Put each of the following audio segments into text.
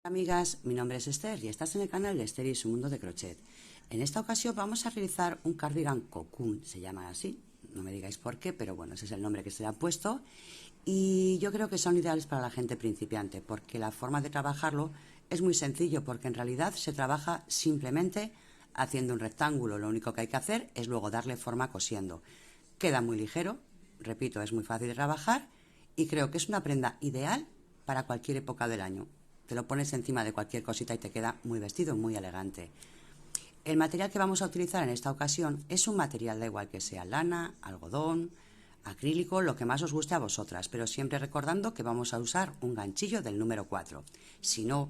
Amigas, mi nombre es Esther y estás en el canal de Esther y su mundo de crochet. En esta ocasión vamos a realizar un cardigan cocoon, se llama así, no me digáis por qué, pero bueno, ese es el nombre que se le ha puesto. Y yo creo que son ideales para la gente principiante, porque la forma de trabajarlo es muy sencillo, porque en realidad se trabaja simplemente haciendo un rectángulo. Lo único que hay que hacer es luego darle forma cosiendo. Queda muy ligero, repito, es muy fácil de trabajar y creo que es una prenda ideal para cualquier época del año. Te lo pones encima de cualquier cosita y te queda muy vestido, muy elegante. El material que vamos a utilizar en esta ocasión es un material, da igual que sea lana, algodón, acrílico, lo que más os guste a vosotras, pero siempre recordando que vamos a usar un ganchillo del número 4. Si no,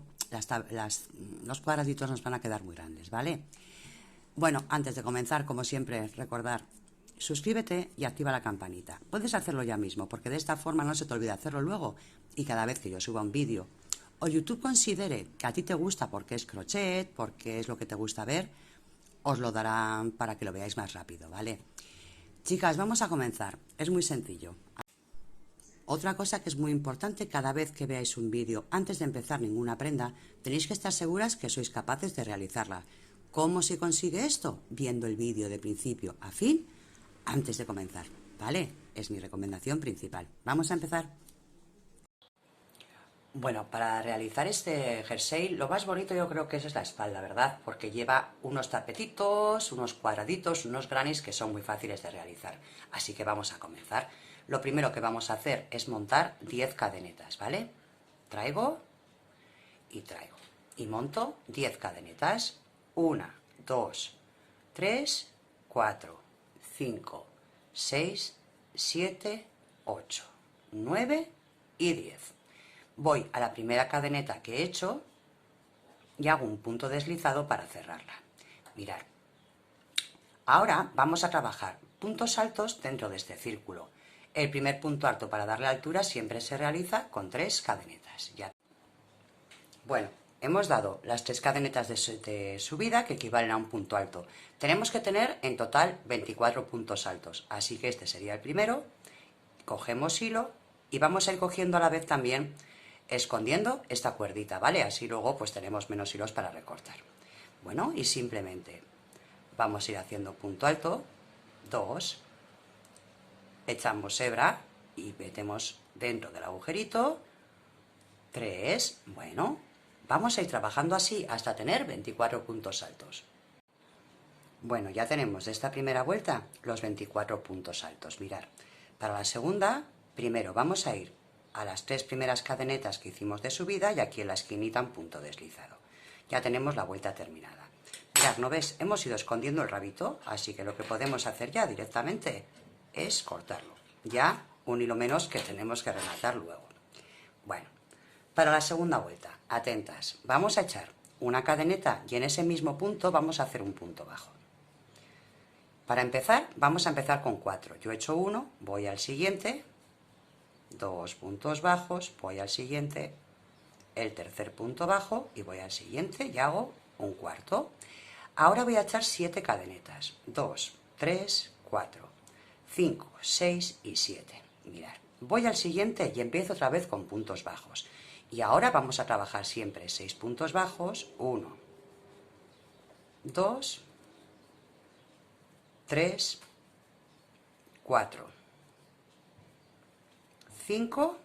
los cuadraditos nos van a quedar muy grandes, ¿vale? Bueno, antes de comenzar, como siempre, recordar, suscríbete y activa la campanita. Puedes hacerlo ya mismo, porque de esta forma no se te olvida hacerlo luego y cada vez que yo suba un vídeo o YouTube considere que a ti te gusta porque es crochet, porque es lo que te gusta ver, os lo darán para que lo veáis más rápido, ¿vale? Chicas, vamos a comenzar. Es muy sencillo. Otra cosa que es muy importante, cada vez que veáis un vídeo, antes de empezar ninguna prenda, tenéis que estar seguras que sois capaces de realizarla. ¿Cómo se consigue esto? Viendo el vídeo de principio a fin antes de comenzar, ¿vale? Es mi recomendación principal. Vamos a empezar. Bueno, para realizar este jersey, lo más bonito yo creo que es la espalda, ¿verdad? Porque lleva unos tapetitos, unos cuadraditos, unos grannies que son muy fáciles de realizar. Así que vamos a comenzar. Lo primero que vamos a hacer es montar 10 cadenetas, ¿vale? Traigo y traigo. Y monto 10 cadenetas. 1, 2, 3, 4, 5, 6, 7, 8, 9 y 10. Voy a la primera cadeneta que he hecho y hago un punto deslizado para cerrarla. Mirad. Ahora vamos a trabajar puntos altos dentro de este círculo. El primer punto alto para darle altura siempre se realiza con 3 cadenetas. Ya. Bueno, hemos dado las 3 cadenetas de subida que equivalen a un punto alto. Tenemos que tener en total 24 puntos altos, así que este sería el primero. Cogemos hilo y vamos a ir cogiendo a la vez también escondiendo esta cuerdita, ¿vale? Así luego pues tenemos menos hilos para recortar. Bueno, y simplemente vamos a ir haciendo punto alto, 2, echamos hebra y metemos dentro del agujerito, 3, bueno, vamos a ir trabajando así hasta tener 24 puntos altos. Bueno, ya tenemos de esta primera vuelta los 24 puntos altos, mirad. Para la segunda, primero vamos a ir a las 3 primeras cadenetas que hicimos de subida y aquí en la esquinita un punto deslizado. Ya tenemos la vuelta terminada. Mirad, ¿no ves? Hemos ido escondiendo el rabito, así que lo que podemos hacer ya directamente es cortarlo. Ya un hilo menos que tenemos que rematar luego. Bueno, para la segunda vuelta, atentas, vamos a echar una cadeneta y en ese mismo punto vamos a hacer un punto bajo. Para empezar, vamos a empezar con 4. Yo he hecho 1, voy al siguiente, 2 puntos bajos, voy al siguiente, el tercer punto bajo y voy al siguiente y hago un cuarto. Ahora voy a echar 7 cadenetas, 2, 3, 4, 5, 6 y 7. Mirad, voy al siguiente y empiezo otra vez con puntos bajos. Y ahora vamos a trabajar siempre 6 puntos bajos, 1, 2, 3, 4, 5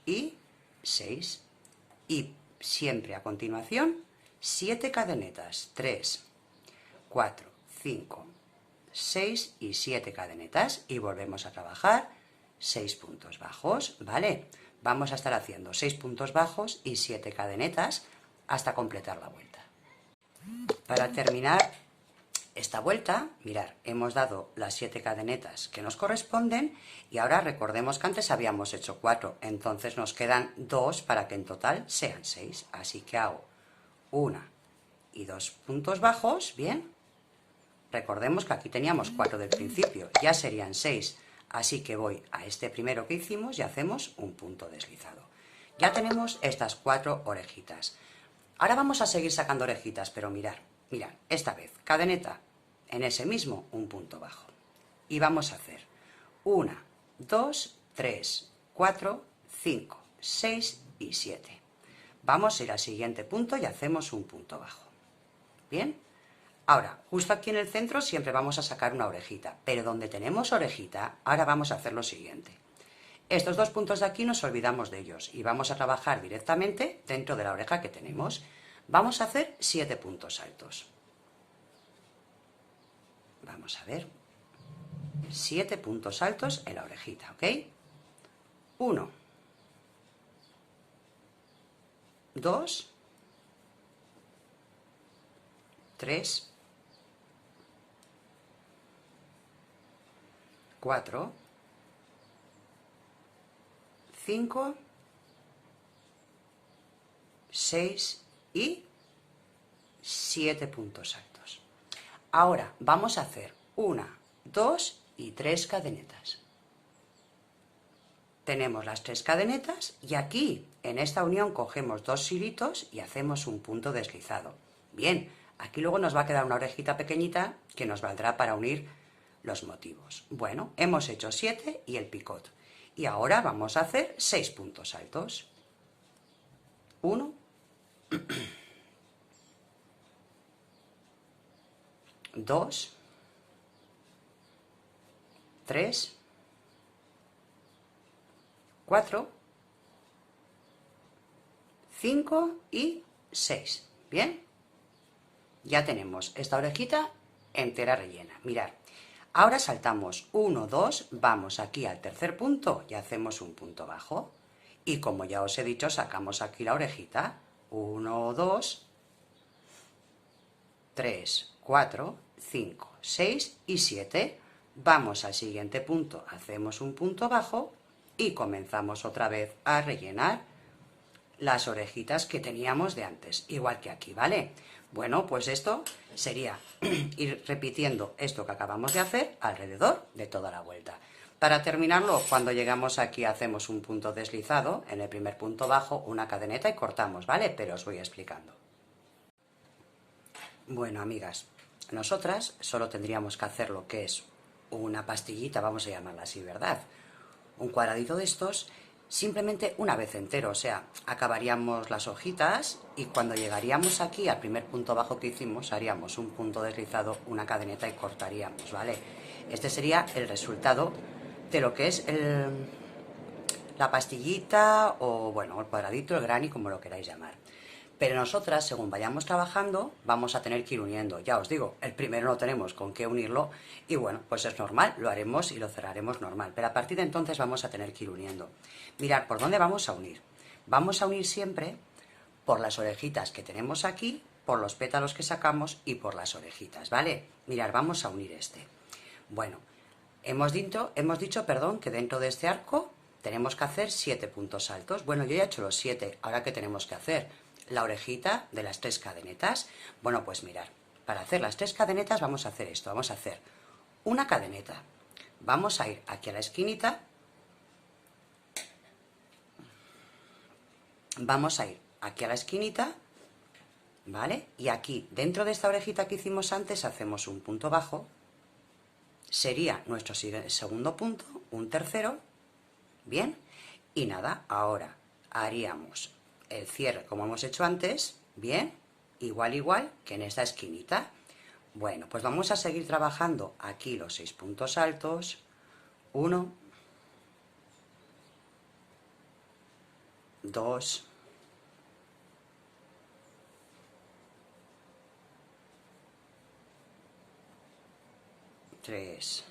y 6. Y siempre a continuación 7 cadenetas, 3, 4, 5, 6 y 7 cadenetas y volvemos a trabajar 6 puntos bajos, ¿vale? Vamos a estar haciendo 6 puntos bajos y 7 cadenetas hasta completar la vuelta. Para terminar esta vuelta, mirad, hemos dado las 7 cadenetas que nos corresponden y ahora recordemos que antes habíamos hecho 4, entonces nos quedan 2 para que en total sean 6, así que hago 1 y 2 puntos bajos, bien. Recordemos que aquí teníamos 4 del principio, ya serían 6, así que voy a este primero que hicimos y hacemos un punto deslizado. Ya tenemos estas 4 orejitas. Ahora vamos a seguir sacando orejitas, pero mirad, esta vez, cadeneta, en ese mismo un punto bajo. Y vamos a hacer 1, 2, 3, 4, 5, 6 y 7. Vamos a ir al siguiente punto y hacemos un punto bajo. ¿Bien? Ahora, justo aquí en el centro siempre vamos a sacar una orejita, pero donde tenemos orejita, ahora vamos a hacer lo siguiente. Estos dos puntos de aquí nos olvidamos de ellos y vamos a trabajar directamente dentro de la oreja que tenemos. Vamos a hacer 7 puntos altos. Vamos a ver. 7 puntos altos en la orejita, ¿ok? 1, 2, 3, 4, 5, 6 y 7 puntos altos. Ahora vamos a hacer 1, 2 y 3 cadenetas. Tenemos las 3 cadenetas y aquí en esta unión cogemos 2 hilitos y hacemos un punto deslizado. Bien, aquí luego nos va a quedar una orejita pequeñita que nos valdrá para unir los motivos. Bueno, hemos hecho 7 y el picot. Y ahora vamos a hacer 6 puntos altos. 1, 2, 3, 4, 5 y 6. ¿Bien? Ya tenemos esta orejita entera rellena. Mirad, ahora saltamos 1, 2, vamos aquí al tercer punto y hacemos un punto bajo. Y como ya os he dicho, sacamos aquí la orejita. 1, 2, 3, 4, 5, 6 y 7. Vamos al siguiente punto, hacemos un punto bajo y comenzamos otra vez a rellenar las orejitas que teníamos de antes, igual que aquí, ¿vale? Bueno, pues esto sería ir repitiendo esto que acabamos de hacer alrededor de toda la vuelta. Para terminarlo, cuando llegamos aquí hacemos un punto deslizado, en el primer punto bajo, una cadeneta y cortamos, ¿vale? Pero os voy explicando. Bueno, amigas, nosotras solo tendríamos que hacer lo que es una pastillita, vamos a llamarla así, ¿verdad? Un cuadradito de estos, simplemente una vez entero, o sea, acabaríamos las hojitas y cuando llegaríamos aquí al primer punto bajo que hicimos, haríamos un punto deslizado, una cadeneta y cortaríamos, ¿vale? Este sería el resultado de lo que es la pastillita o, bueno, el cuadradito, el granny, como lo queráis llamar. Pero nosotras, según vayamos trabajando, vamos a tener que ir uniendo. Ya os digo, el primero no tenemos con qué unirlo y bueno, pues es normal, lo haremos y lo cerraremos normal. Pero a partir de entonces vamos a tener que ir uniendo. Mirad, ¿por dónde vamos a unir? Vamos a unir siempre por las orejitas que tenemos aquí, por los pétalos que sacamos y por las orejitas, ¿vale? Mirad, vamos a unir este. Bueno, hemos dicho, que dentro de este arco tenemos que hacer 7 puntos altos. Bueno, yo ya he hecho los 7, ¿ahora qué tenemos que hacer? La orejita de las 3 cadenetas. Bueno, pues mirad, para hacer las 3 cadenetas vamos a hacer esto, vamos a hacer una cadeneta, vamos a ir aquí a la esquinita, vamos a ir aquí a la esquinita, ¿vale? Y aquí, dentro de esta orejita que hicimos antes, hacemos un punto bajo, sería nuestro segundo punto, un tercero, ¿bien? Y nada, ahora haríamos el cierre como hemos hecho antes, bien, igual que en esta esquinita. Bueno, pues vamos a seguir trabajando aquí los 6 puntos altos. 1, 2, 3,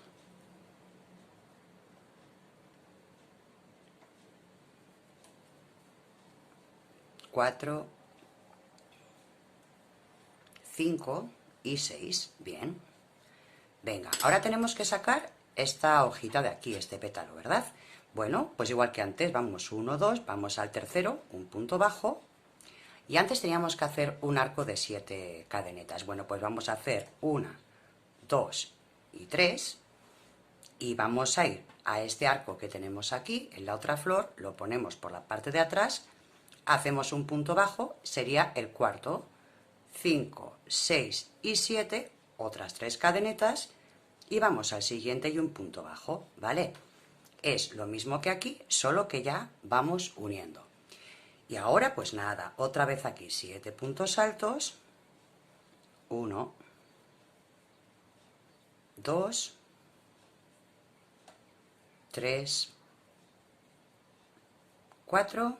4, 5 y 6. Bien. Venga, ahora tenemos que sacar esta hojita de aquí, este pétalo, ¿verdad? Bueno, pues igual que antes, vamos 1, 2, vamos al tercero, un punto bajo. Y antes teníamos que hacer un arco de 7 cadenetas. Bueno, pues vamos a hacer 1, 2 y 3. Y vamos a ir a este arco que tenemos aquí, en la otra flor, lo ponemos por la parte de atrás, hacemos un punto bajo, sería el cuarto, 5, 6 y 7, otras 3 cadenetas, y vamos al siguiente y un punto bajo, ¿vale? Es lo mismo que aquí, solo que ya vamos uniendo. Y ahora pues nada, otra vez aquí 7 puntos altos, 1, 2, 3, 4,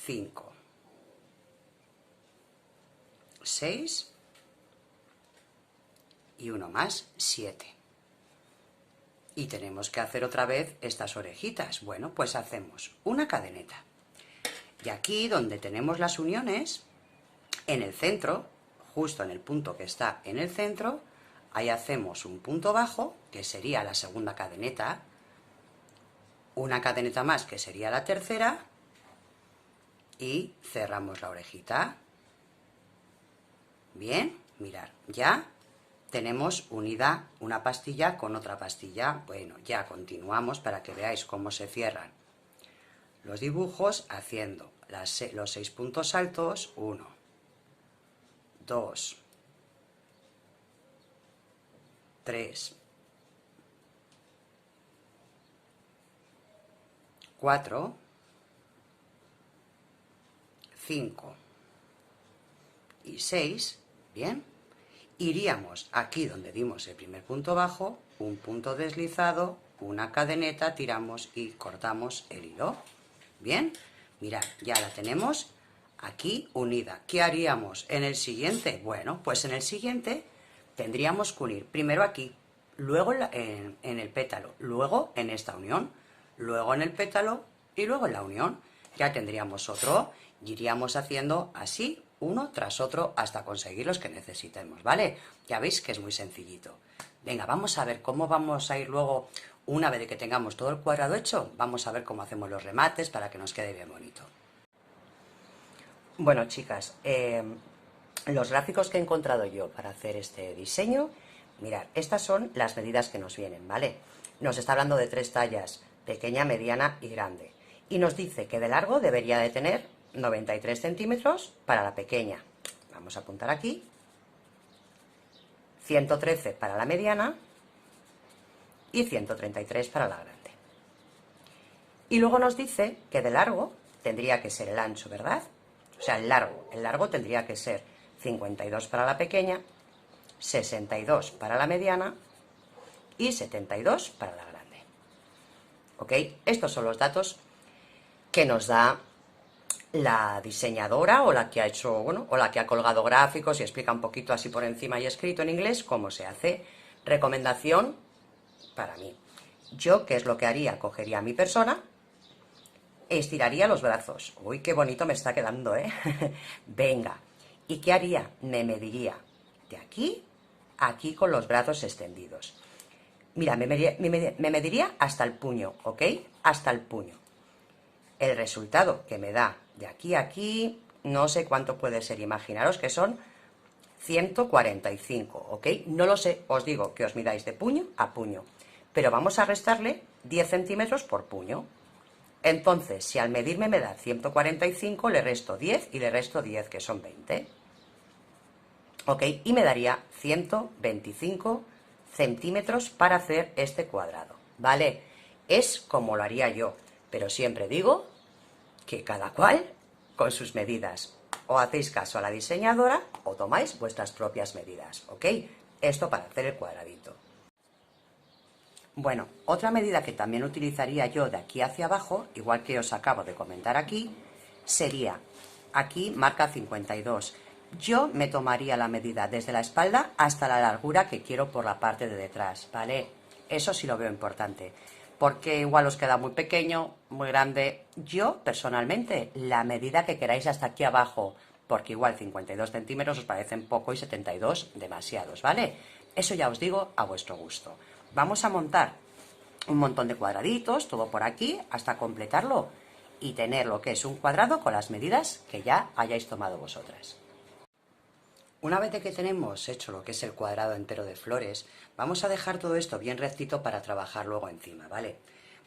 5, 6 y uno más, 7. Y tenemos que hacer otra vez estas orejitas. Bueno, pues hacemos una cadeneta. Y aquí donde tenemos las uniones, en el centro, justo en el punto que está en el centro, ahí hacemos un punto bajo, que sería la segunda cadeneta, una cadeneta más, que sería la tercera, y cerramos la orejita. Bien, mirad, ya tenemos unida una pastilla con otra pastilla. Bueno, ya continuamos para que veáis cómo se cierran los dibujos haciendo los 6 puntos altos, 1, 2, 3, 4, 5 y 6, bien. Iríamos aquí donde dimos el primer punto bajo, un punto deslizado, una cadeneta, tiramos y cortamos el hilo. Bien, mirad, ya la tenemos aquí unida. ¿Qué haríamos en el siguiente? Bueno, pues en el siguiente tendríamos que unir primero aquí, luego en el pétalo, luego en esta unión, luego en el pétalo y luego en la unión. Ya tendríamos otro y iríamos haciendo así, uno tras otro, hasta conseguir los que necesitemos, ¿vale? Ya veis que es muy sencillito. Venga, vamos a ver cómo vamos a ir luego, una vez que tengamos todo el cuadrado hecho, vamos a ver cómo hacemos los remates para que nos quede bien bonito. Bueno, chicas, los gráficos que he encontrado yo para hacer este diseño, mirad, estas son las medidas que nos vienen, ¿vale? Nos está hablando de 3 tallas, pequeña, mediana y grande. Y nos dice que de largo debería de tener 93 centímetros para la pequeña. Vamos a apuntar aquí. 113 para la mediana y 133 para la grande. Y luego nos dice que de largo tendría que ser el ancho, ¿verdad? O sea, el largo tendría que ser 52 para la pequeña, 62 para la mediana y 72 para la grande. ¿Ok? Estos son los datos que nos da la diseñadora o la que ha hecho, bueno, o la que ha colgado gráficos y explica un poquito así por encima y escrito en inglés cómo se hace. Recomendación para mí. Yo, ¿qué es lo que haría? Cogería a mi persona, estiraría los brazos. Uy, qué bonito me está quedando, ¿eh? Venga. ¿Y qué haría? Me mediría de aquí a aquí con los brazos extendidos. Mira, me mediría hasta el puño, ¿ok? Hasta el puño. El resultado que me da de aquí a aquí, no sé cuánto puede ser, imaginaros que son 145, ¿ok? No lo sé, os digo que os midáis de puño a puño, pero vamos a restarle 10 centímetros por puño. Entonces, si al medirme me da 145, le resto 10 y le resto 10, que son 20. ¿Ok? Y me daría 125 centímetros para hacer este cuadrado, ¿vale? Es como lo haría yo, pero siempre digo que cada cual con sus medidas. O hacéis caso a la diseñadora o tomáis vuestras propias medidas, ¿ok? Esto para hacer el cuadradito. Bueno, otra medida que también utilizaría yo de aquí hacia abajo, igual que os acabo de comentar aquí, sería, aquí marca 52. Yo me tomaría la medida desde la espalda hasta la largura que quiero por la parte de detrás, ¿vale? Eso sí lo veo importante, porque igual os queda muy pequeño, muy grande. Yo, personalmente, la medida que queráis hasta aquí abajo, porque igual 52 centímetros os parecen poco y 72 demasiados, ¿vale? Eso ya os digo a vuestro gusto. Vamos a montar un montón de cuadraditos, todo por aquí, hasta completarlo y tener lo que es un cuadrado con las medidas que ya hayáis tomado vosotras. Una vez que tenemos hecho lo que es el cuadrado entero de flores, vamos a dejar todo esto bien rectito para trabajar luego encima, ¿vale?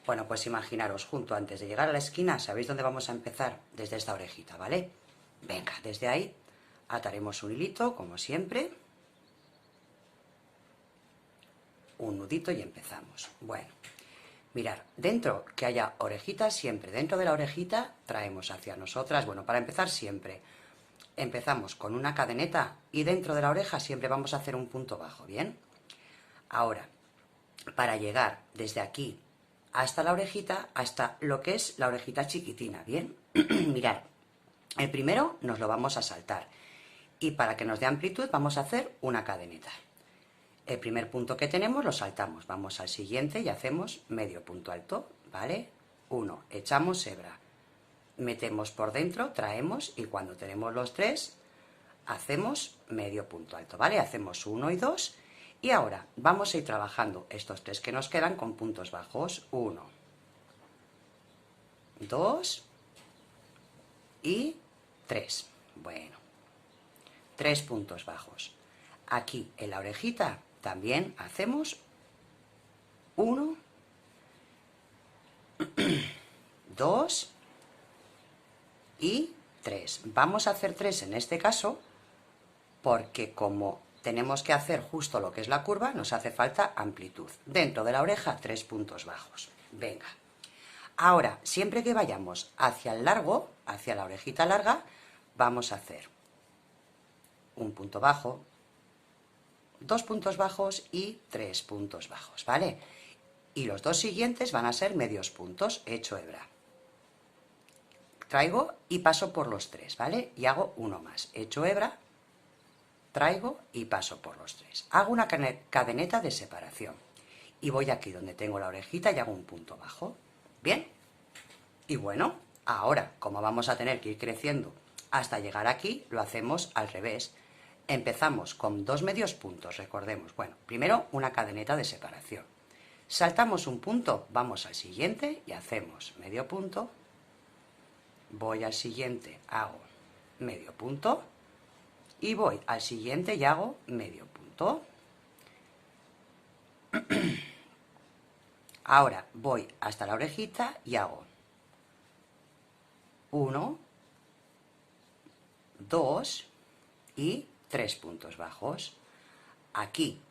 Bueno, pues imaginaros, junto antes de llegar a la esquina, ¿sabéis dónde vamos a empezar? Desde esta orejita, ¿vale? Venga, desde ahí ataremos un hilito, como siempre. Un nudito y empezamos. Bueno, Mirar, dentro que haya orejitas, siempre dentro de la orejita traemos hacia nosotras, bueno, para empezar siempre, empezamos con una cadeneta y dentro de la oreja siempre vamos a hacer un punto bajo, ¿bien? Ahora, para llegar desde aquí hasta la orejita, hasta lo que es la orejita chiquitina, ¿bien? Mirad, el primero nos lo vamos a saltar y para que nos dé amplitud vamos a hacer una cadeneta. El primer punto que tenemos lo saltamos, vamos al siguiente y hacemos medio punto alto, ¿vale? 1, echamos hebra, metemos por dentro, traemos y cuando tenemos los 3 hacemos medio punto alto, ¿vale? Hacemos 1 y 2 y ahora vamos a ir trabajando estos 3 que nos quedan con puntos bajos, 1, 2 y 3. Bueno, 3 puntos bajos. Aquí en la orejita también hacemos 1, 2 y 3. Vamos a hacer 3 en este caso porque como tenemos que hacer justo lo que es la curva, nos hace falta amplitud. Dentro de la oreja, 3 puntos bajos. Venga. Ahora, siempre que vayamos hacia el largo, hacia la orejita larga, vamos a hacer un punto bajo, 2 puntos bajos y 3 puntos bajos, ¿vale? Y los 2 siguientes van a ser medios puntos, hecho hebra. Traigo y paso por los 3, ¿vale? Y hago uno más, hecho hebra, traigo y paso por los 3. Hago una cadeneta de separación y voy aquí donde tengo la orejita y hago un punto bajo. ¿Bien? Y bueno, ahora, como vamos a tener que ir creciendo hasta llegar aquí, lo hacemos al revés. Empezamos con 2 medios puntos, recordemos. Bueno, primero una cadeneta de separación. Saltamos un punto, vamos al siguiente y hacemos medio punto. Voy al siguiente, hago medio punto. Y voy al siguiente y hago medio punto. Ahora voy hasta la orejita y hago 1, 2 y 3 puntos bajos. Aquí,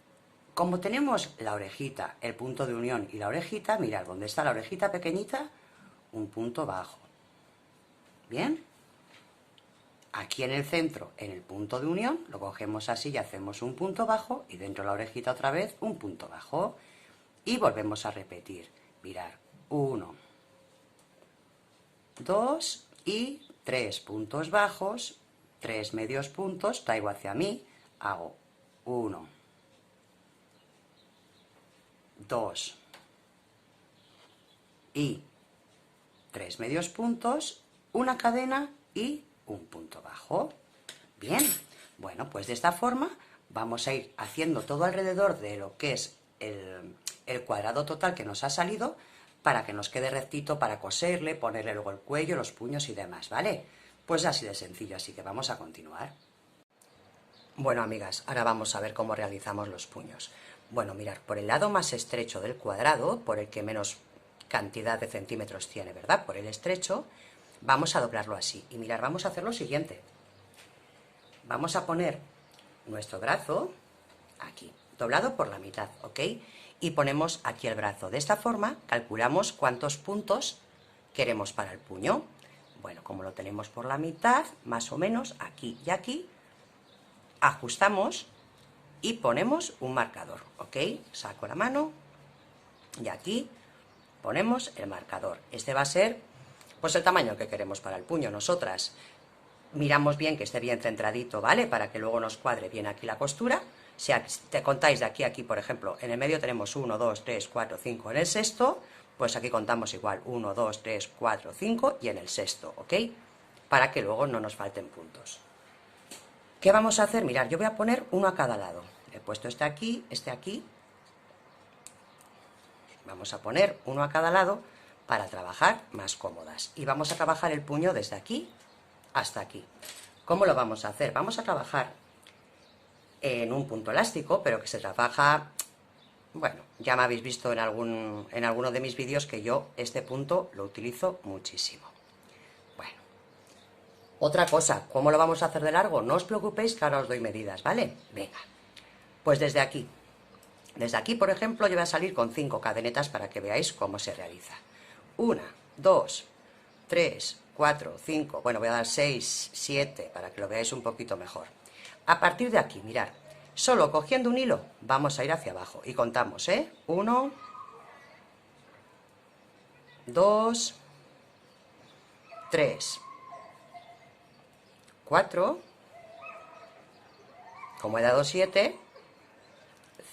como tenemos la orejita, el punto de unión y la orejita, mirad, donde está la orejita pequeñita, un punto bajo. ¿Bien? Aquí en el centro, en el punto de unión, lo cogemos así y hacemos un punto bajo y dentro de la orejita otra vez un punto bajo. Y volvemos a repetir. Mirad, 1, 2 y 3 puntos bajos, 3 medios puntos, traigo hacia mí, hago 1, 2 y 3 medios puntos, una cadena y un punto bajo. Bien, bueno, pues de esta forma vamos a ir haciendo todo alrededor de lo que es el cuadrado total que nos ha salido para que nos quede rectito para coserle, ponerle luego el cuello, los puños y demás, ¿vale? Pues así de sencillo, así que vamos a continuar. Bueno, amigas, ahora vamos a ver cómo realizamos los puños. Bueno, mirad, por el lado más estrecho del cuadrado, por el que menos cantidad de centímetros tiene, ¿verdad? Por el estrecho, vamos a doblarlo así. Y mirad, vamos a hacer lo siguiente. Vamos a poner nuestro brazo aquí, doblado por la mitad, ¿ok? Y ponemos aquí el brazo. De esta forma calculamos cuántos puntos queremos para el puño. Bueno, como lo tenemos por la mitad, más o menos, aquí y aquí, ajustamos y ponemos un marcador, ¿ok? Saco la mano y aquí ponemos el marcador. Este va a ser, pues, el tamaño que queremos para el puño. Nosotras miramos bien que esté bien centradito, ¿vale? Para que luego nos cuadre bien aquí la costura. Si te contáis de aquí a aquí, por ejemplo, en el medio tenemos 1, 2, 3, 4, 5 en el sexto, pues aquí contamos igual 1, 2, 3, 4, 5 y en el sexto, ¿ok? Para que luego no nos falten puntos. ¿Qué vamos a hacer? Mirad, yo voy a poner uno a cada lado. He puesto este aquí, este aquí. Vamos a poner uno a cada lado para trabajar más cómodas. Y vamos a trabajar el puño desde aquí hasta aquí. ¿Cómo lo vamos a hacer? Vamos a trabajar en un punto elástico, pero que se trabaja, bueno, ya me habéis visto en alguno de mis vídeos que yo este punto lo utilizo muchísimo. Bueno, otra cosa, ¿cómo lo vamos a hacer de largo? No os preocupéis que ahora os doy medidas, ¿vale? Venga, pues desde aquí Desde aquí, por ejemplo, yo voy a salir con 5 cadenetas para que veáis cómo se realiza. 1, 2, 3, 4, 5, bueno, voy a dar 6, 7, para que lo veáis un poquito mejor. A partir de aquí, mirad, solo cogiendo un hilo, vamos a ir hacia abajo. Y contamos, 1, 2, 3, 4, como he dado 7,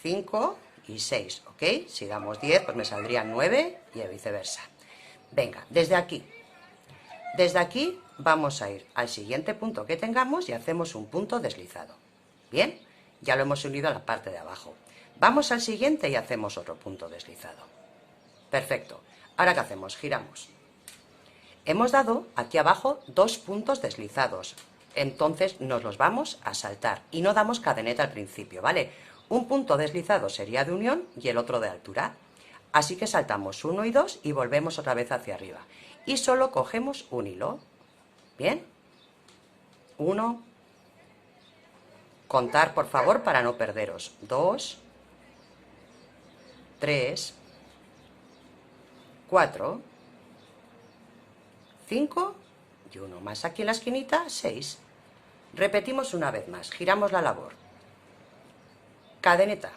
5 y 6, ¿ok? Si damos 10, pues me saldrían 9 y viceversa. Venga, desde aquí vamos a ir al siguiente punto que tengamos y hacemos un punto deslizado. Bien, ya lo hemos unido a la parte de abajo. Vamos al siguiente y hacemos otro punto deslizado. Perfecto. Ahora, ¿qué hacemos? Giramos. Hemos dado aquí abajo 2 puntos deslizados, entonces nos los vamos a saltar y no damos cadeneta al principio, ¿vale? Un punto deslizado sería de unión y el otro de altura. Así que saltamos 1 y 2 y volvemos otra vez hacia arriba. Y solo cogemos un hilo. ¿Bien? 1. Contar, por favor, para no perderos. 2. 3. 4. 5. Y 1 más aquí en la esquinita, 6. Repetimos una vez más. Giramos la labor. Cadeneta.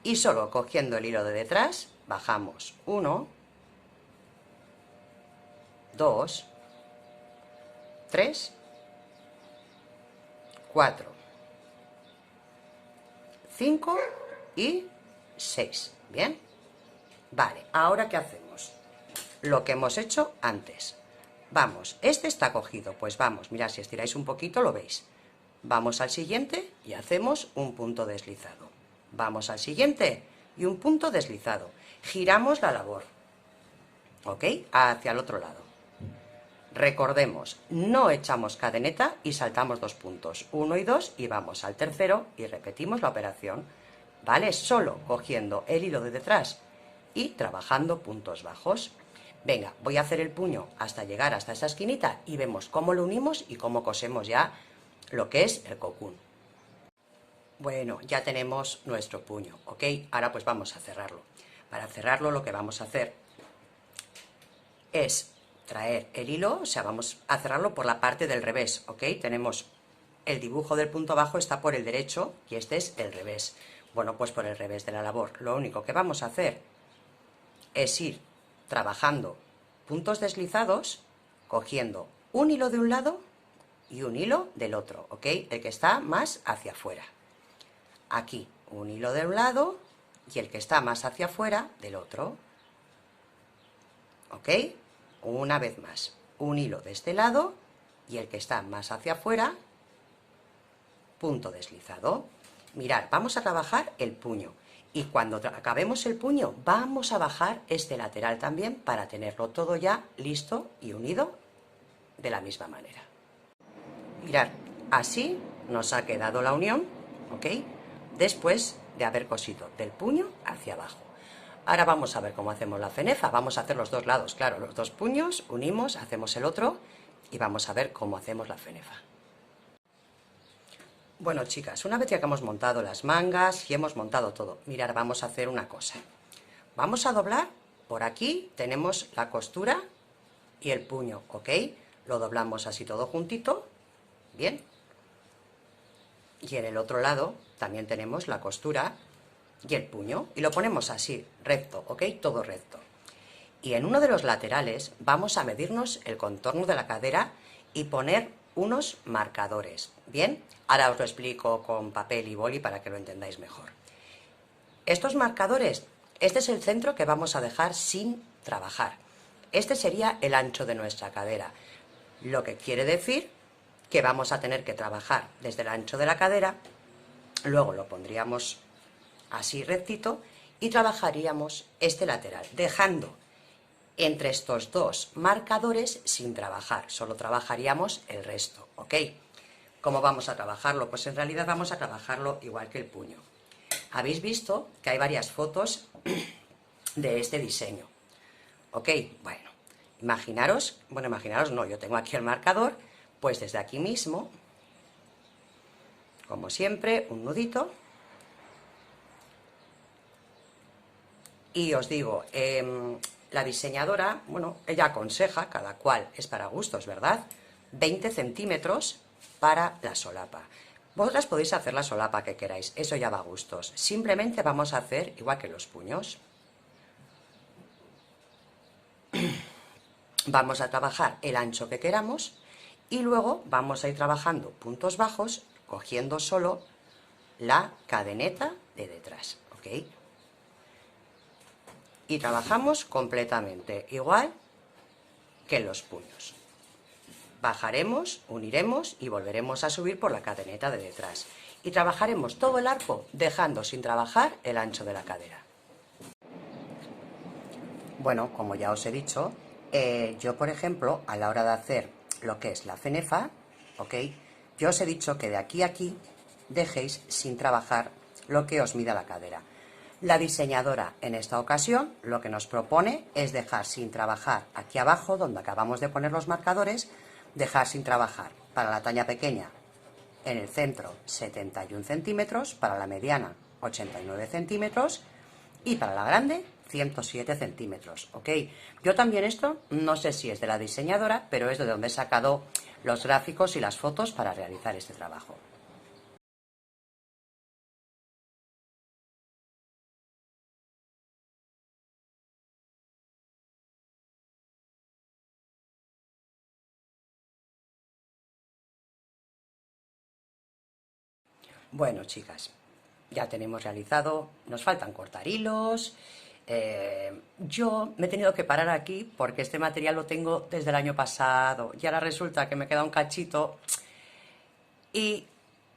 Y solo cogiendo el hilo de detrás, bajamos 1, 2, 3, 4, 5 y 6. ¿Bien? Vale, ahora ¿qué hacemos? Lo que hemos hecho antes. Vamos, este está cogido, pues vamos, mirad, si estiráis un poquito lo veis. Vamos al siguiente y hacemos un punto deslizado. Vamos al siguiente y un punto deslizado. Giramos la labor, ¿ok? Hacia el otro lado. Recordemos, no echamos cadeneta y saltamos 2 puntos, 1 y 2, y vamos al tercero y repetimos la operación, ¿vale? Solo cogiendo el hilo de detrás y trabajando puntos bajos. Venga, voy a hacer el puño hasta llegar hasta esa esquinita y vemos cómo lo unimos y cómo cosemos ya lo que es el cocoon. Bueno, ya tenemos nuestro puño, ¿ok? Ahora pues vamos a cerrarlo. Para cerrarlo lo que vamos a hacer es traer el hilo, o sea, vamos a cerrarlo por la parte del revés, ¿ok? Tenemos el dibujo del punto bajo está por el derecho y este es el revés. Bueno, pues por el revés de la labor. Lo único que vamos a hacer es ir trabajando puntos deslizados, cogiendo un hilo de un lado y un hilo del otro, ¿ok? El que está más hacia afuera. Aquí un hilo de un lado y el que está más hacia afuera del otro, ¿ok? Una vez más, un hilo de este lado y el que está más hacia afuera, punto deslizado. Mirad, vamos a trabajar el puño y cuando acabemos el puño vamos a bajar este lateral también para tenerlo todo ya listo y unido de la misma manera. Mirad, así nos ha quedado la unión, ¿ok? Después de haber cosido del puño hacia abajo. Ahora vamos a ver cómo hacemos la fenefa. Vamos a hacer los dos lados, claro, los dos puños, unimos, hacemos el otro y vamos a ver cómo hacemos la fenefa. Bueno, chicas, una vez ya que hemos montado las mangas y hemos montado todo, mirad, vamos a hacer una cosa. Vamos a doblar, por aquí tenemos la costura y el puño, ¿ok? Lo doblamos así todo juntito, bien. Y en el otro lado también tenemos la costura y el puño, y lo ponemos así, recto, ¿ok? Todo recto. Y en uno de los laterales vamos a medirnos el contorno de la cadera y poner unos marcadores, ¿bien? Ahora os lo explico con papel y boli para que lo entendáis mejor. Estos marcadores, este es el centro que vamos a dejar sin trabajar. Este sería el ancho de nuestra cadera, lo que quiere decir que vamos a tener que trabajar desde el ancho de la cadera, luego lo pondríamos así rectito y trabajaríamos este lateral, dejando entre estos dos marcadores sin trabajar, solo trabajaríamos el resto, ¿ok? ¿Cómo vamos a trabajarlo? Pues en realidad vamos a trabajarlo igual que el puño. Habéis visto que hay varias fotos de este diseño, ¿ok? Bueno, imaginaros no, yo tengo aquí el marcador, pues desde aquí mismo, como siempre, un nudito, Y os digo, la diseñadora, bueno, ella aconseja, cada cual es para gustos, ¿verdad? 20 centímetros para la solapa. Vosotras podéis hacer la solapa que queráis, eso ya va a gustos. Simplemente vamos a hacer igual que los puños. Vamos a trabajar el ancho que queramos y luego vamos a ir trabajando puntos bajos, cogiendo solo la cadeneta de detrás, ¿ok? Y trabajamos completamente igual que en los puños. Bajaremos, uniremos y volveremos a subir por la cadeneta de detrás. Y trabajaremos todo el arco dejando sin trabajar el ancho de la cadera. Bueno, como ya os he dicho, yo por ejemplo, a la hora de hacer lo que es la cenefa, ¿ok? Yo os he dicho que de aquí a aquí dejéis sin trabajar lo que os mida la cadera. La diseñadora en esta ocasión lo que nos propone es dejar sin trabajar aquí abajo, donde acabamos de poner los marcadores, dejar sin trabajar para la talla pequeña en el centro 71 centímetros, para la mediana 89 centímetros y para la grande 107 centímetros, ¿ok? Yo también esto, no sé si es de la diseñadora, pero es de donde he sacado los gráficos y las fotos para realizar este trabajo. Bueno, chicas, ya tenemos realizado, nos faltan cortar hilos. Yo me he tenido que parar aquí porque este material lo tengo desde el año pasado y ahora resulta que me queda un cachito y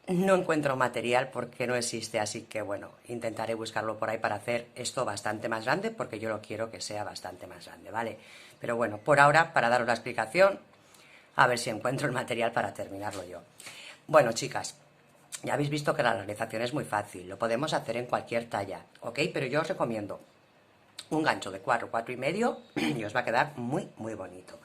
no encuentro material porque no existe, así que bueno, intentaré buscarlo por ahí para hacer esto bastante más grande porque yo lo quiero que sea bastante más grande, ¿vale? Pero bueno, por ahora, para daros la explicación, a ver si encuentro el material para terminarlo yo. Bueno, chicas, ya habéis visto que la realización es muy fácil, lo podemos hacer en cualquier talla, ¿ok? Pero yo os recomiendo un gancho de 4, 4 y medio y os va a quedar muy, muy bonito.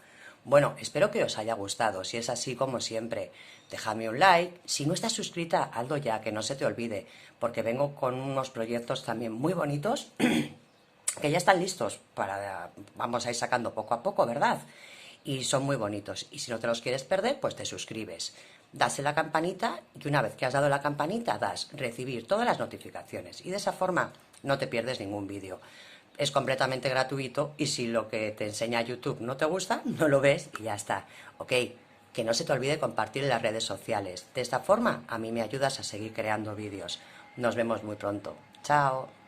Bueno, espero que os haya gustado. Si es así, como siempre, déjame un like. Si no estás suscrita, hazlo ya, que no se te olvide, porque vengo con unos proyectos también muy bonitos que ya están listos para, vamos a ir sacando poco a poco, ¿verdad? Y son muy bonitos. Y si no te los quieres perder, pues te suscribes. Das en la campanita y una vez que has dado la campanita, das recibir todas las notificaciones. Y de esa forma no te pierdes ningún vídeo. Es completamente gratuito y si lo que te enseña YouTube no te gusta, no lo ves y ya está. Ok, que no se te olvide compartir en las redes sociales. De esta forma a mí me ayudas a seguir creando vídeos. Nos vemos muy pronto. Chao.